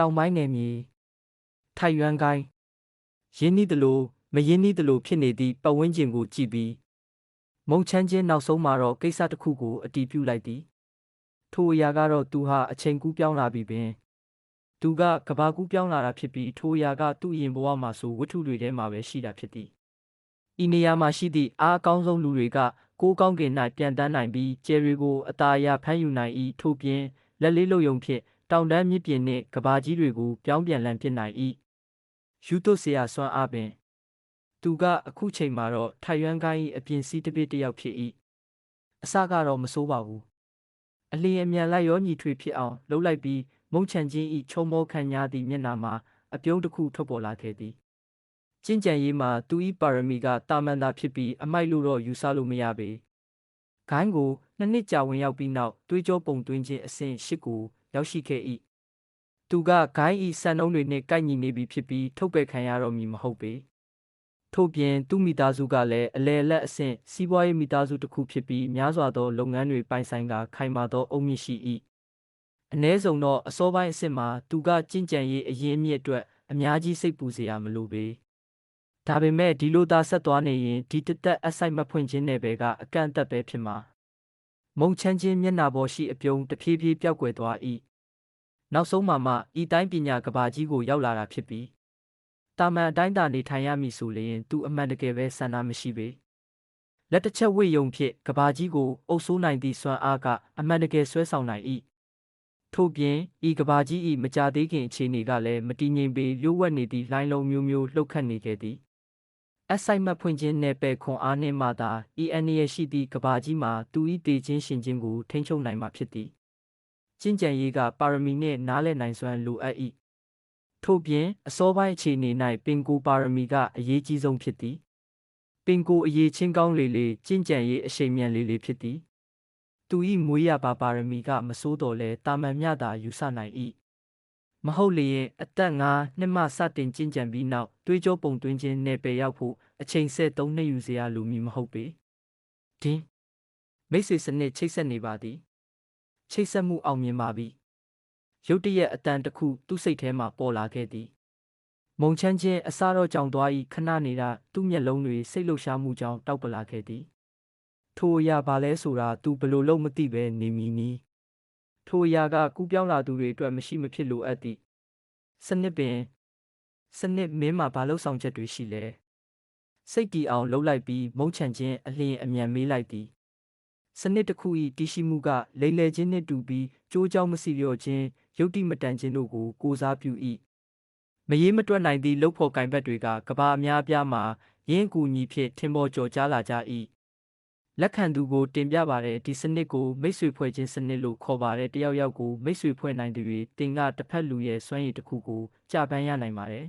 တောင်ပိုင်းနယ်မြေထိုင်ရွမ်းကိုင်းရင်းနှီးသလိုမရင်းနှီးသလိုဖြစ်နေသည့်ပတ်ဝန်းကျင်ကိုကြည့်ပြီးမုံချမ်းချင်းနောက်ဆုံးမှာတော့ကိစ္စတစ်ခုကိုအတည်ပြုလိုက်သည်ထိုအရာကတော့သူဟာအချိန်ကူးပြောင်းလာပြီပင်သူကကဘာကူးပြောင်းလာတာဖြစ်ပြီးထိုအရာကသူ့အရင်ဘဝမှာဆိုဝတ္ထုတွေထဲမှာပဲရှိတာဖြစ်သည်ဤနေရာမှာရှိသည့်အားအကောင်းဆုံးလူတွေကကိုးကောင်းကင်၌ပြန်တန်းနိုင်ပြီးကျယ်တွေကိုအသာအရဖမ်းယူနိုင်၏ထို့ပြင်လက်လေးလုံယုံဖြင့်တောင်တန်းမြစ်ပြင်နှင့်ကဘာကြီးတွေကိုပြောင်းပြန်လှန်ပစ်နိုင်၏ယူသွတ်เสียစွမ်းအားပင်သူကအခုချိန်မှာတော့ထိုင်ရွမ်းကိုင်း၏အပြင်စီးတစ်ပြစ်တစ်ယောက်ဖြစ်၏အစကတော့မဆိုးပါဘူးအလျင်အမြန်လိုက်ရောညီထွေဖြစ်အောင်လှုပ်လိုက်ပြီးမုံချန်ချင်း၏ချုံမောခံရသည့်မျက်နှာမှာအပြုံးတစ်ခုထွက်ပေါ်လာခဲ့သည်ကျင့်ကြံရေးမှာသူ၏ပါရမီကတာမန်သာဖြစ်ပြီးအမိုက်လို့တော့ယူဆလို့မရပေဂိုင်းကို2 နှစ်ကြာဝင်ရောက်ပြီးနောက်တွေးကြောပုံသွင်းခြင်းအဆင့်8ကိုရောက်ရှိခဲ့၏သူကဂိုင်း၏စံနှုန်းတွေနှင့်ကိုက်ညီနေပြီဖြစ်ပြီးထုတ်ပယ်ခံရတော့မည်မဟုတ်ပေထို့ပြင်သူ့မိသားစုကလည်းအလဲအလက်အဆင့်စီးပွားရေးမိသားစုတစ်ခုဖြစ်ပြီးများစွာသောလုပ်ငန်းတွေပိုင်ဆိုင်ကခိုင်မာသောအုတ်မြစ်ရှိ၏အ ਨੇ ဆုံးတော့အစောပိုင်းအဆင့်မှာသူကကျင့်ကြံရေးအရင်းအမြစ်အတွက်အများကြီးစိတ်ပူစရာမလိုပေဒါပေမဲ့ဒီလိုသာဆက်သွားနေရင်ဒီတသက်အဆိုင်မဖွင့်ခြင်းနဲ့ပဲကအကန့်အသတ်ပဲဖြစ်မှာမုံချမ်းချင်းမျက်နှာပေါ်ရှိအပြုံးတဖြည်းဖြည်းပျောက်ကွယ်သွား၏နောက်ဆုံးမှဤတိုင်းပညာကဘာကြီးကိုရောက်လာတာဖြစ်ပြီးတာမန်အတိုင်းသာနေထိုင်ရမည်ဆိုလျင်သူအမှန်တကယ်ပဲဆန္ဒမရှိပေလက်တစ်ချက်ဝိယုံဖြင့်ကဘာကြီးကိုအုပ်ဆိုးနိုင်သည့်စွမ်းအားကအမှန်တကယ်ဆွဲဆောင်နိုင်၏ထို့ပြင်ဤကဘာကြီး၏မကြသေးခင်အခြေအနေကလည်းမတည်ငြိမ်ပေလျှို့ဝှက်နေသည့်လှိုင်းလုံးမျိုးလှုပ်ခတ်နေခဲ့သည်အဆိုင်မဖွင့်ခြင်းနယ်ပယ်ခွန်အားနှင့်မှသာဤအန္တရာယ်ရှိသည့်ကဘာကြီးမှာသူ၏တည်ခြင်းရှင်ခြင်းကိုထိန်းချုပ်နိုင်မှာဖြစ်သည်ကျင့်ကြံရေးကပါရမီနှင့်နားလည်နိုင်စွမ်းလိုအပ်၏ထို့ပြင်အစောပိုင်းအခြေအနေ၌ပင်ကိုပါရမီကအရေးကြီးဆုံးဖြစ်သည်ပင်ကိုအရေးချင်းကောင်းလေလေကျင့်ကြံရေးအရှိန်မြန်လေလေဖြစ်သည်သူ၏မွေးရပါရမီကမဆိုးတော်လဲတာမန်မျှသာယူဆနိုင်၏မဟုတ်လျင်အသက်9 နှစ်မှစတင်ကျင့်ကြံပြီးနောက်တွေးကြောပုံသွင်းခြင်းနယ်ပယ်ရောက်ဖို့အချိန်3 နှစ်ယူเสียလိုမည်မဟုတ်ပေဒင်းမိတ်ဆွေစနစ်ချိတ်ဆက်နေပါသည်ချိတ်ဆက်မှုအောင်မြင်ပါပြီရုတ်တရက်အတန်တစ်ခုသူ့စိတ်ထဲမှပေါ်လာခဲ့သည်မုံချမ်းချင်းအစားတော့ကြောင်သွား၏ခဏနေတာသူ့မျက်လုံးတွေစိတ်လှုပ်ရှားမှုကြောင့်တောက်ပလာခဲ့သည်ထိုအရာဘာလဲဆိုတာသူဘလို့လုံးမသိပဲနေမည်နီထိုအရာကကူးပြောင်းလာသူတွေအတွက်မရှိမဖြစ်လိုအပ်သည့်စနစ်မင်းမှာဘာလို့ဆောင်ချက်တွေရှိလဲစိတ်တီအောင်လှုပ်လိုက်ပြီးမုံချမ်းချင်းအလျင်အမြန်မေးလိုက်သည်စနစ်တစ်ခု၏တည်ရှိမှုကလိမ်လည်ခြင်းနှင့်တူပြီးကြိုးကြောင်းမစီလျော့ခြင်းရုပ်တိမတန်ခြင်းတို့ကိုကိုစားပြု၏မရေးမတွက်နိုင်သည့်လှုပ်ဖော်ကင်ဘက်တွေကကဘာအများအပြားမှာရင်းအကူအညီဖြင့်ထင်ပေါ်ကျော်ကြားလာကြ၏လက်ခံသူကိုတင်ပြပါတဲ့ဒီစနစ်ကိုမိတ်ဆွေဖွဲ့ခြင်းစနစ်လို့ခေါ်ပါတယ်တယောက်ယောက်ကိုမိတ်ဆွေဖွဲ့နိုင်သူတွေတင်ကတစ်ဖက်လူရဲ့စွမ်းရည်တစ်ခုကိုကြပန်းရနိုင်ပါတယ်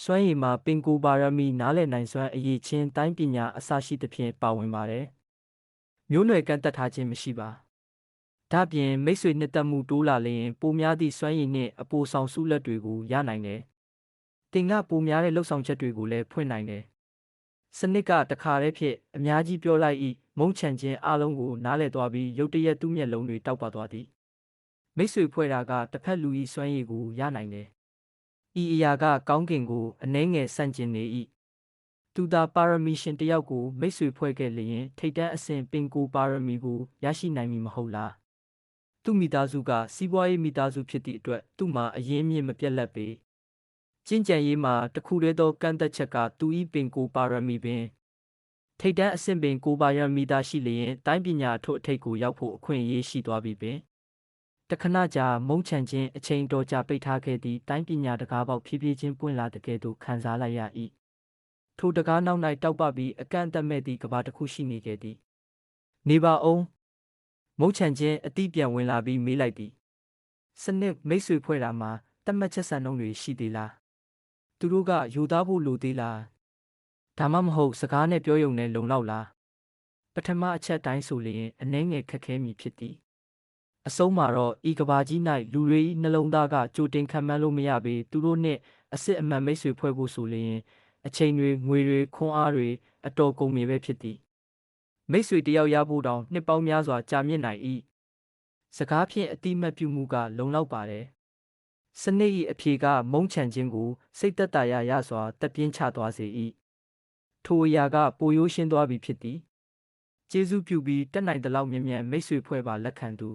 စွမ်းရည်မှာပင်ကိုပါရမီနားလည်နိုင်စွမ်းအရေးချင်းတိုင်းပညာအစရှိသဖြင့်ပါဝင်ပါတယ်မျိုးနွယ်ကန့်သက်ထားခြင်းမရှိပါဒါပြင်မိတ်ဆွေနှစ်သက်မှုတိုးလာလျင်ပိုများသည့်စွမ်းရည်နှင့်အပိုဆောင်စုလက်တွေကိုရနိုင်တယ်တင်ကပိုများတဲ့လှုပ်ဆောင်ချက်တွေကိုလည်းဖွင့်နိုင်တယ်စနစ်ကတခါတည်းဖြစ်အများကြီးပြောလိုက်၏မုံချန်ခြင်းအလုံးကိုနားလည်သွားပြီးရုတ်တရက်သူ့မျက်လုံးတွေတောက်ပသွားသည်မိတ်ဆွေဖွဲ့တာကတစ်ဖက်လူ၏စွမ်းရည်ကိုရနိုင်တယ်ဤအရာကကောင်းကင်ကိုအနှဲငယ်ဆန့်ကျင်နေ၏သူသာပါရမီရှင်တယောက်ကိုမိတ်ဆွေဖွဲ့ခဲ့လျင်ထိတ်တန်းအဆင့်ပင်ကိုပါရမီကိုရရှိနိုင်မည်မဟုတ်လားသူ့မိသားစုကစီးပွားရေးမိသားစုဖြစ်သည့်အတွက်သူ့မှာအရင်းအမြစ်မပြတ်လက်ပေကျင့်ကြံရေးမှာတခုတည်းသောကန့်သက်ချက်ကသူ၏ပင်ကိုပါရမီပင်ထိတ်တန်းအဆင့်ပင်ကိုပါရမီသာရှိလျင်တိုင်းပညာအထွတ်အထိပ်ကိုရောက်ဖို့အခွင့်အရေးရှိသွားပြီပင်တခဏကြာမုံချန်ခြင်းအချိန်တော်ကြာပိတ်ထားခဲ့သည့်တိုင်းပညာတကားပေါက်ဖြည်းဖြည်းချင်းပွင့်လာတဲ့ကဲ့သို့ခံစားလိုက်ရ၏ထိုတကားနောက်၌တောက်ပပြီးအကန့်အသတ်မဲ့သည့်ကဘာတစ်ခုရှိနေခဲ့သည်နေပါအောင်မုံချန်ချင်းအတိပြန်ဝင်လာပြီးမေးလိုက်သည်စနစ်မိတ်ဆွေဖွဲ့တာမှာတတ်မှတ်ချက်စံနှုန်းတွေရှိသေးလားသူတို့ကယူသားဖို့လိုသေးလားဒါမှမဟုတ်စကားနဲ့ပြောရုံနဲ့လုံလောက်လားပထမအချက်တိုင်းဆိုလျင်အနှဲငယ်ခက်ခဲမည်ဖြစ်သည်အဆုံးမှာတော့ဤကဘာကြီး၌လူတွေ၏နှလုံးသားကကြိုတင်ခံမှန်းလို့မရပေသူတို့နှင့်အစစ်အမှန်မိတ်ဆွေဖွဲ့ဖို့ဆိုလျင်အချိန်တွေငွေတွေခွန်အားတွေအတော်ကုန်မြေပဲဖြစ်သည်မိတ်ဆွေတယောက်ရဖို့တောင်နှစ်ပေါင်းများစွာကြာမြင့်နိုင်၏စကားဖြင့်အတိမတ်ပြုမှုကလုံလောက်ပါတယ် စနစ်၏အဖြေကမုန်းချံခြင်းကိုစိတ်သက်သာရာရစွာတက်ပြင်းချသွားစေ၏ထိုအရာကပိုရိုးရှင်းသွားပြီဖြစ်သည်ကျေးဇူးပြုပြီးတက်နိုင်သလောက်မြင်မိတ်ဆွေဖွဲ့ပါလက်ခံသူ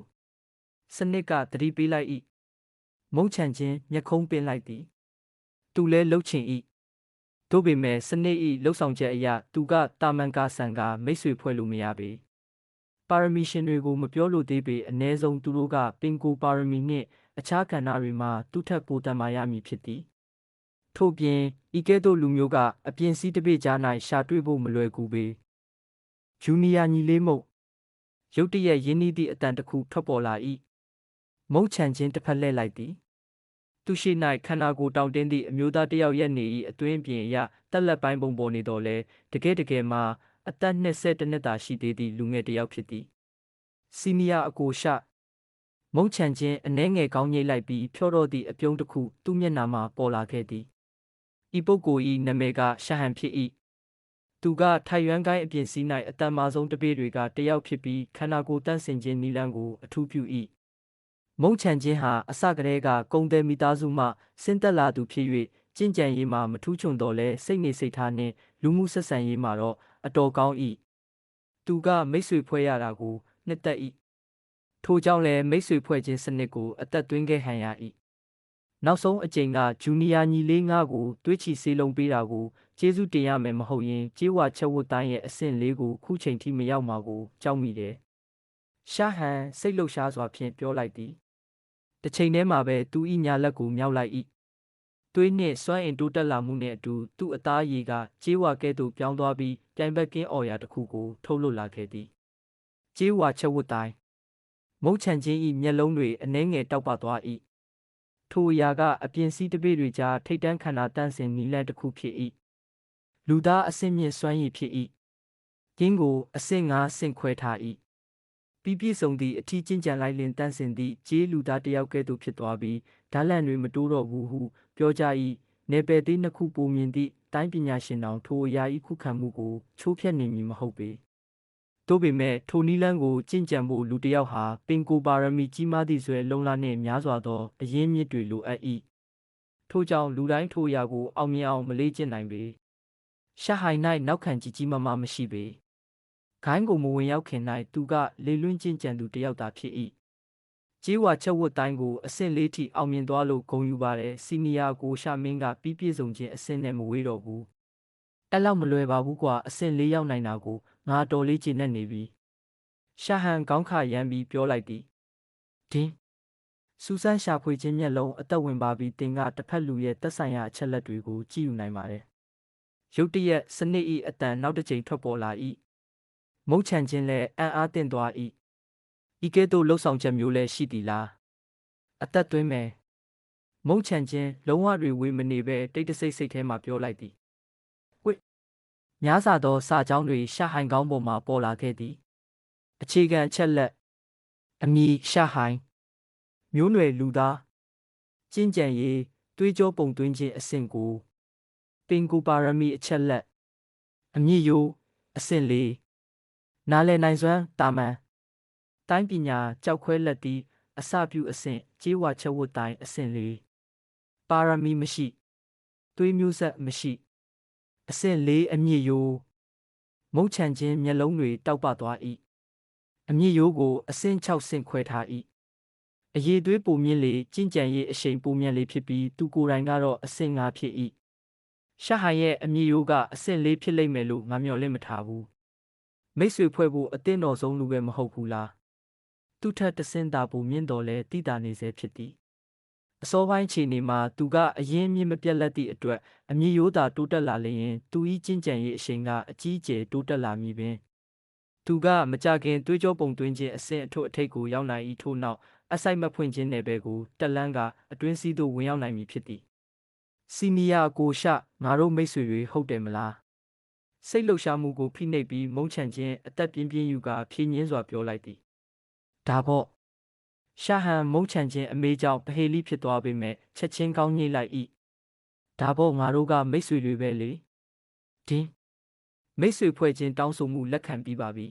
စနစ်ကသတိပေးလိုက်၏မုန်းချံခြင်းမျက်ခုံးပင်လိုက်သည်သူလဲလှုပ်ချင်၏သို့ပေမဲ့စနစ်၏လှုပ်ဆောင်ချက်အရသူကတာမန်ကာဆန်ကမိတ်ဆွေဖွဲ့လို့မရပေပါရမီရှင်တွေကိုမပြောလို့သေးပေအ ਨੇ ဆုံးသူတို့ကပင်ကိုပါရမီနှင့်အခြားကဏ္ဍတွေမှာသူထက်ပိုတန်မာရမည်ဖြစ်သည်ထို့ပြင်ဤကဲ့သို့လူမျိုးကအပြင်စည်းတပိကြား၌ရှာတွေ့ဖို့မလွယ်ကူပေဂျူနီယာညီလေးမုတ်ရုတ်တရက်ရင်းနှီးသည့်အတန်တစ်ခုထွက်ပေါ်လာ၏မုတ်ချံခြင်းတစ်ဖက်လှည့်လိုက်သည်သူရှိ၌ခန္ဓာကိုယ်တောင့်တင်းသည့်အမျိုးသားတစ်ယောက်ရက်နေ၏အတွင်းပြင်အရတက်လက်ပိုင်းပုံပေါ်နေတော်လဲတကယ်မှာအသက်20နှစ်သာရှိသေးသည့်လူငယ်တစ်ယောက်ဖြစ်သည်စီနီယာအကိုရှမုံချံခြင်းအနှဲငယ်ကောင်းငိတ်လိုက်ပြီးဖြောတော့သည့်အပြုံးတစ်ခုသူ့မျက်နှာမှာပေါ်လာခဲ့သည်ဤပုဂ္ဂိုလ်၏နာမည်ကရှာဟန်ဖြစ်၏သူကထိုင်ရွမ်းကိုင်းအပြင်စည်း၌အတန်မာဆုံးတပည့်တွေကတယောက်ဖြစ်ပြီးခန္ဓာကိုယ်တန့်စင်ခြင်းနီလန်းကိုအထူးပြု၏မုံချံခြင်းဟာအစကတည်းကကုံတယ်မိသားစုမှဆင်းသက်လာသူဖြစ်၍ကျင့်ကြံရေးမှာမထူးချွန်တော်လဲစိတ်နေစိတ်ထားနှင့်လူမှုဆက်ဆံရေးမှာတော့အတော်ကောင်း၏သူကမိတ်ဆွေဖွဲ့ရတာကိုနှစ်သက်၏ထိုကြောင့်လည်းမိတ်ဆွေဖွဲ့ခြင်းစနစ်ကိုအသက်သွင်းခဲ့ဟန်ရ၏နောက်ဆုံးအကြိမ်ကဂျူနီယာညီလေးငါးကိုတွေးချီစေးလုံးပေးတာကိုကျေးဇူးတင်ရမယ်မဟုတ်ရင်ကြေးဝါချက်ဝတ်တိုင်းရဲ့အဆင့်လေးကိုခုချိန်ထိမရောက်မှာကိုကြောက်မိတယ်ရှာဟန်စိတ်လှုပ်ရှားစွာဖြင့်ပြောလိုက်သည်တစ်ချိန်တည်းမှာပဲသူ၏ညာလက်ကိုမြောက်လိုက်၏သွေးနှင့်စွမ်းအင်တိုးတက်လာမှုနှင့်အတူသူ့အသားရည်ကကြေးဝါကဲ့သို့ပြောင်းသွားပြီးပြိုင်ဘက်ကင်းအော်ရာတစ်ခုကိုထုတ်လွှတ်လာခဲ့သည်ကြေးဝါချက်ဝတ်တိုင်းမုတ်ချံခြင်း၏မျက်လုံးတွေအနှဲငယ်တောက်ပသွား၏ထိုအရာကအပြင်စည်းတပိတွေကြားထိတ်တန်းခန္ဓာတန့်စင်နီလန်းတစ်ခုဖြစ်၏လူသားအဆင့်မြင့်စွမ်းရည်ဖြစ်၏ကင်းကိုအဆင့်5ဆင့်ခွဲထား၏ပြီးပြည့်စုံသည့်အထီးကျင့်ကြံလိုက်လင်တန့်စင်သည့်ကြေးလူသားတစ်ယောက်ကဲ့သို့ဖြစ်သွားပြီးဓာတ်လန့်တွေမတိုးတော့ဘူးဟုပြောကြ၏နေပယ်သေးနှစ်ခုပုံမြင်သည့်တိုင်းပညာရှင်တော်ထိုအရာ၏ခုခံမှုကိုချိုးဖျက်နေမည်မဟုတ်ပေသို့ပေမဲ့ထိုနီလန်းကိုကျင့်ကြံဖို့လူတစ်ယောက်ဟာပင်ကိုပါရမီကြီးမားသည့်ဆွဲလုံလာနှင့်များစွာသောအရင်းမြစ်တွေလိုအပ်၏ထို့ကြောင့်လူတိုင်းထိုအရာကိုအောင်မြင်အောင်မလေ့ကျင့်နိုင်ပေရှာဟိုင်၌နောက်ခံကြီးမားမရှိပေဂိုင်းကိုမဝင်ရောက်ခင်၌သူကလေလွင့်ကျင့်ကြံသူတစ်ယောက်သာဖြစ်၏ကြေးဝါချက်ဝတ်တိုင်းကိုအဆင့်4ထိအောင်မြင်သွားလို့ဂုဏ်ယူပါတယ်စီနီယာကိုရှာမင်းကပြီးပြည့်စုံခြင်းအဆင့်နဲ့မဝေးတော့ဘူးအဲ့လောက်မလွယ်ပါဘူးကွာအဆင့်4ရောက်နိုင်တာကိုငါတော်လေးကျေနပ်နေပြီရှာဟန်ကောင်းခရမ်းပြီးပြောလိုက်သည်ဒင်းစူးစမ်းရှာဖွေခြင်းမျက်လုံးအသက်ဝင်ပါပြီးတင်ကတစ်ဖက်လူရဲ့သက်ဆိုင်ရာအချက်လက်တွေကိုကြည့်ယူနိုင်ပါတယ်ရုတ်တရက်စနစ်၏အတန်နောက်တစ်ချိန်ထွက်ပေါ်လာ၏မုတ်ချံခြင်းလည်းအံ့အားသင့်သွား၏ဤကဲ့သို့လှုပ်ဆောင်ချက်မျိုးလည်းရှိသည်လားအသက်သွင်းမယ်မုတ်ချံခြင်းလုံးဝတွေဝေမနေပဲတိတ်တဆိတ်စိတ်ထဲမှပြောလိုက်သည်ဝိများစွာသောစာကြောင်းတွေရှာဟိုင်ကောင်းပေါ်မှပေါ်လာခဲ့သည်အခြေခံအချက်လက်အမည်ရှာဟိုင်မျိုးနွယ်လူသားကျင့်ကြံရေးတွေးကြောပုံသွင်းခြင်းအဆင့်ကိုပင်ကိုပါရမီအချက်လက်အမြင့်ရိုးအဆင့်4နားလည်နိုင်စွမ်းတာမန်တိုင်းပညာကြောက်ခွဲလက်တီးအစပြုအဆင့်ကြေးဝါချက်ဝတ်တိုင်းအဆင့်4ပါရမီမရှိသွေးမျိုးဆက်မရှိအဆင့်4အမြင့်ရိုးမုတ်ချံခြင်းမျက်လုံးတွေတောက်ပသွား၏အမြင့်ရိုးကိုအဆင့်6ဆင့်ခွဲထား၏အရေးသွေးပုံမြင့်လေကျင့်ကြံရေးအရှိန်ပုံမြန်လေဖြစ်ပြီးသူကိုယ်တိုင်ကတော့အဆင့်5ဖြစ်၏ရှာဟန်ရဲ့အမြင့်ရိုးကအဆင့်4ဖြစ်လိမ့်မယ်လို့ငါမျှော်လင့်မထားဘူးမိတ်ဆွေဖွဲ့ဖို့အသင့်တော်ဆုံးလူပဲမဟုတ်ဘူးလားသူထက်တဆင့်သာပုံမြင့်တော်လဲတိတာနေစေဖြစ်သည်အစောပိုင်းခြေနေမှာသူကအရင်မြင့်မပြတ်လက်သည့်အတွက်အမြင့်ရိုးသာတိုးတက်လာလျင်သူ၏ကျင့်ကြံရေးအရှိန်ကအကြီးအကျယ်တိုးတက်လာမည်ပင်သူကမကြခင်တွေးကြောပုံသွင်းခြင်းအဆင့်အထွတ်အထိပ်ကိုရောက်နိုင်၏ထို့နောက်အစိုက်မဖွင့်ခြင်းနယ်ပယ်ကိုတက်လန်းကအတွင်းစည်းသို့ဝင်ရောက်နိုင်မည်ဖြစ်သည်စီနီယာကိုရှငါတို့မိတ်ဆွေတွေဟုတ်တယ်မလားစိတ်လှုပ်ရှားမှုကိုဖိနှိပ်ပြီးမုန်းချံခြင်းအသက်ပြင်းပြင်းယူကာဖြင်းညင်းစွာပြောလိုက်သည်ဒါပေါ့ရှာဟန်မုန်းချံခြင်းအမေကြောင့်ပဟေလိဖြစ်သွားပေမဲ့ချက်ချင်းကောင်းညှိလိုက်၏ဒါပေါ့ငါတို့ကမိတ်ဆွေတွေပဲလေဒင်းမိတ်ဆွေဖွဲ့ခြင်းတောင်းဆိုမှုလက်ခံပြီးပါပြီ